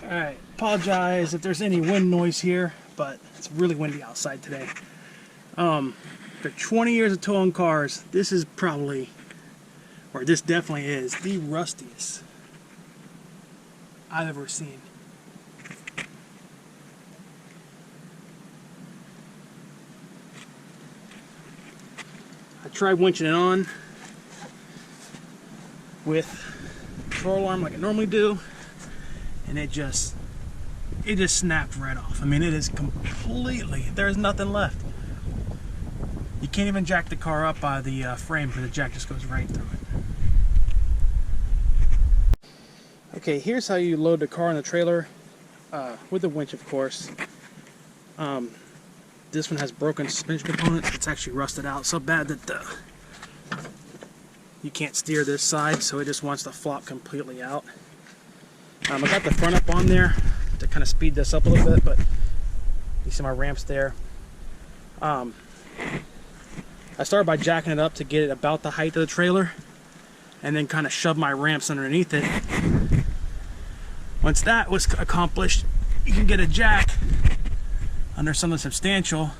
Alright, apologize if there's any wind noise here, but it's really windy outside today. For 20 years of towing cars, this is probably, or this definitely is, the rustiest I've ever seen. I tried winching it on with control alarm like I normally do, and it just snapped right off. I mean, it is completely, there's nothing left. You can't even jack the car up by the frame because the jack just goes right through it. Okay, here's how you load the car in the trailer with the winch, of course. This one has broken suspension components. It's actually rusted out so bad that you can't steer this side, so it just wants to flop completely out. I got the front up on there to kind of speed this up a little bit, but you see my ramps there. I started by jacking it up to get it about the height of the trailer, and then kind of shove my ramps underneath it. Once that was accomplished, you can get a jack under something substantial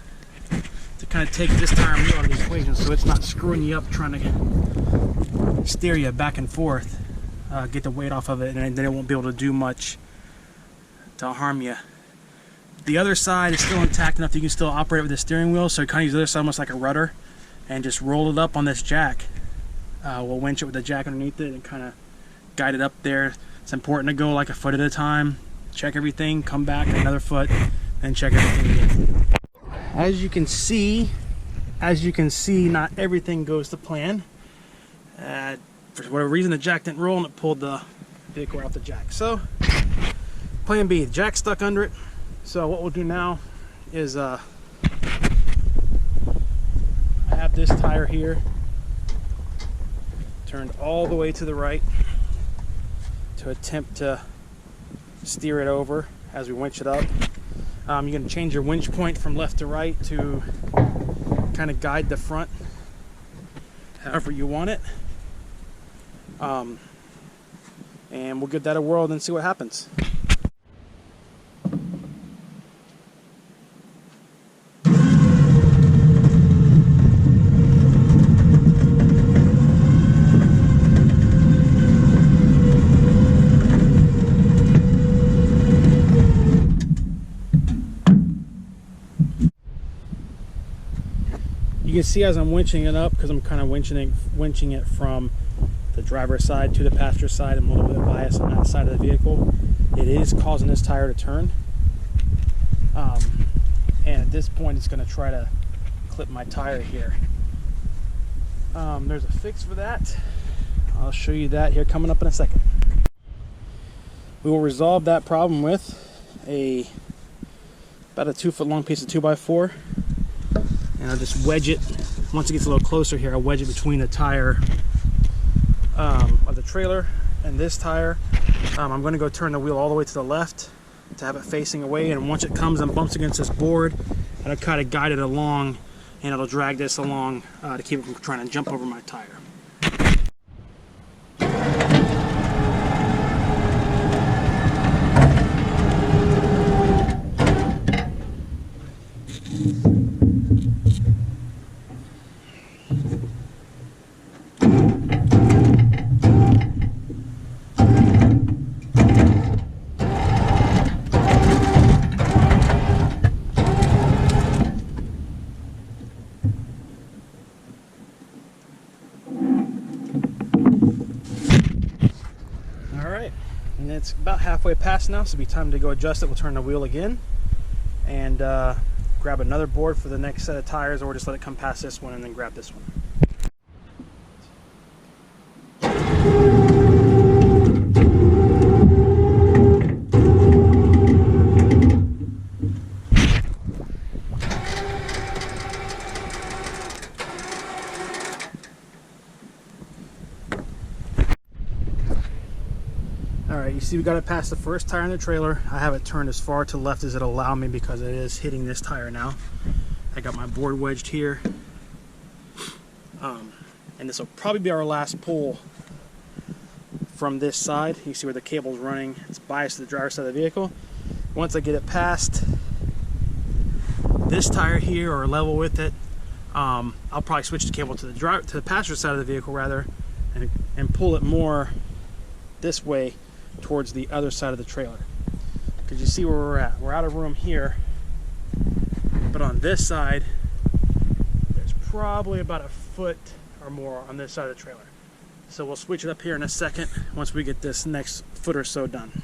to kind of take this tire and wheel out of the equation, so it's not screwing you up trying to steer you back and forth. Get the weight off of it, and then it won't be able to do much to harm you. The other side is still intact enough that you can still operate with the steering wheel, so you kind of use the other side almost like a rudder and just roll it up on this jack. We'll winch it with the jack underneath it and kind of guide it up there. It's important to go like a foot at a time, check everything, come back another foot, and check everything again. As you can see, not everything goes to plan. For whatever reason, the jack didn't roll and it pulled the vehicle off the jack. So, plan B, the jack's stuck under it. So what we'll do now is I have this tire here turned all the way to the right to attempt to steer it over as we winch it up. You're going to change your winch point from left to right to kind of guide the front however you want it. And we'll give that a whirl and see what happens. You can see as I'm winching it up, because I'm kind of winching it from the driver's side to the passenger side. I'm a little bit biased on that side of the vehicle. It is causing this tire to turn. And at this point, it's going to try to clip my tire here. There's a fix for that. I'll show you that here coming up in a second. We will resolve that problem with about a 2-foot long piece of 2x4. And I'll just wedge it. Once it gets a little closer here, I'll wedge it between the tire of the trailer and this tire. I'm going to go turn the wheel all the way to the left to have it facing away, and once it comes and bumps against this board, I'll kind of guide it along, and it'll drag this along to keep it from trying to jump over my tire. And it's about halfway past now, so it'll be time to go adjust it. We'll turn the wheel again and grab another board for the next set of tires, or just let it come past this one and then grab this one. Alright, you see we got it past the first tire in the trailer. I have it turned as far to the left as it'll allow me because it is hitting this tire now. I got my board wedged here. And this will probably be our last pull from this side. You see where the cable's running. It's biased to the driver's side of the vehicle. Once I get it past this tire here, or level with it, I'll probably switch the cable to the passenger side of the vehicle rather, and pull it more this way towards the other side of the trailer. Because you see where we're at. We're out of room here, but on this side, there's probably about a foot or more on this side of the trailer. So we'll switch it up here in a second once we get this next foot or so done.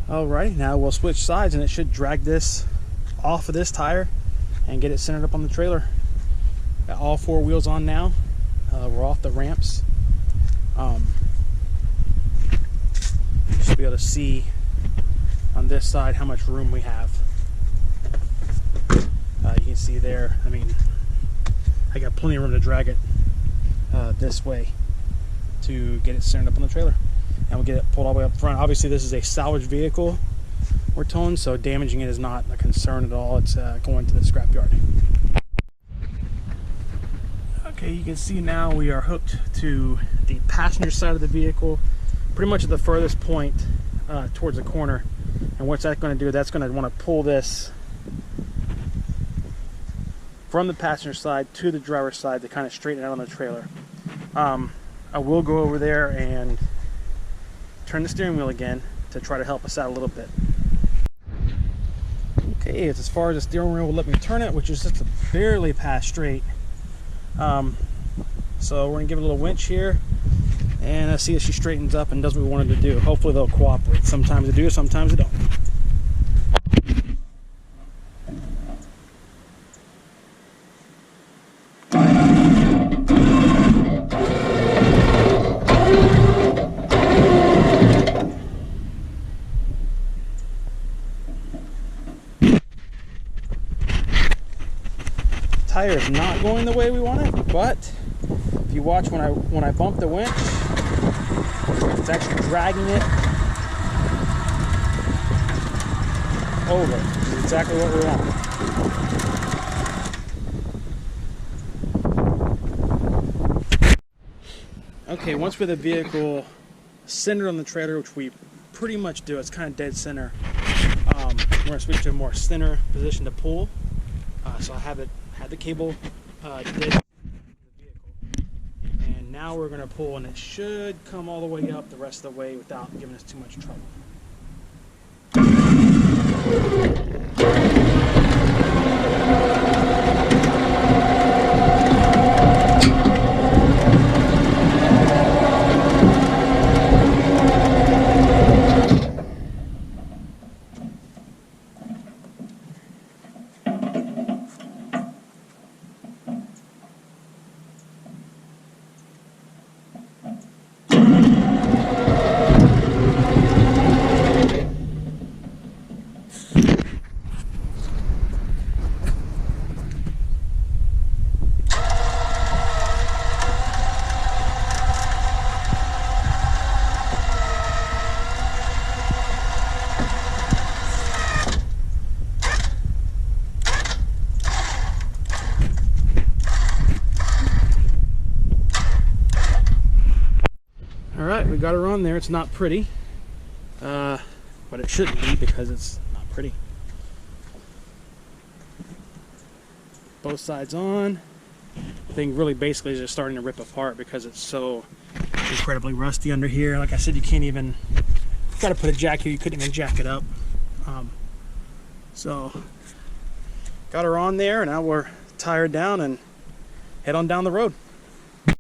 Alright, now we'll switch sides and it should drag this off of this tire and get it centered up on the trailer. Got all four wheels on now. We're off the ramps. Should be able to see on this side how much room we have. You can see there, I mean, I got plenty of room to drag it this way to get it centered up on the trailer. And we'll get it pulled all the way up front. Obviously this is a salvage vehicle we're towing, so damaging it is not a concern at all. It's going to the scrapyard. Okay, you can see now we are hooked to the passenger side of the vehicle, pretty much at the furthest point towards the corner. And what's that going to do? That's going to want to pull this from the passenger side to the driver's side to kind of straighten it out on the trailer. I will go over there and turn the steering wheel again to try to help us out a little bit. Okay, it's as far as the steering wheel will let me turn it, which is just barely past straight. So we're gonna give it a little winch here and see if she straightens up and does what we wanted to do. Hopefully they'll cooperate. Sometimes they do, sometimes they don't. Tire is not going the way we want it, but if you watch when I bump the winch, it's actually dragging it over. It's exactly what we want. Okay, once we have the vehicle centered on the trailer, which we pretty much do, it's kind of dead center. We're going to switch to a more center position to pull. So I had the cable dead in the vehicle, and now we're going to pull, and it should come all the way up the rest of the way without giving us too much trouble. Alright, we got her on there. It's not pretty, but it shouldn't be because it's not pretty. Both sides on. The thing really basically is just starting to rip apart because it's so incredibly rusty under here. Like I said, you can't even, got to put a jack here, you couldn't even jack it up. So, got her on there, and now we're tired down and head on down the road.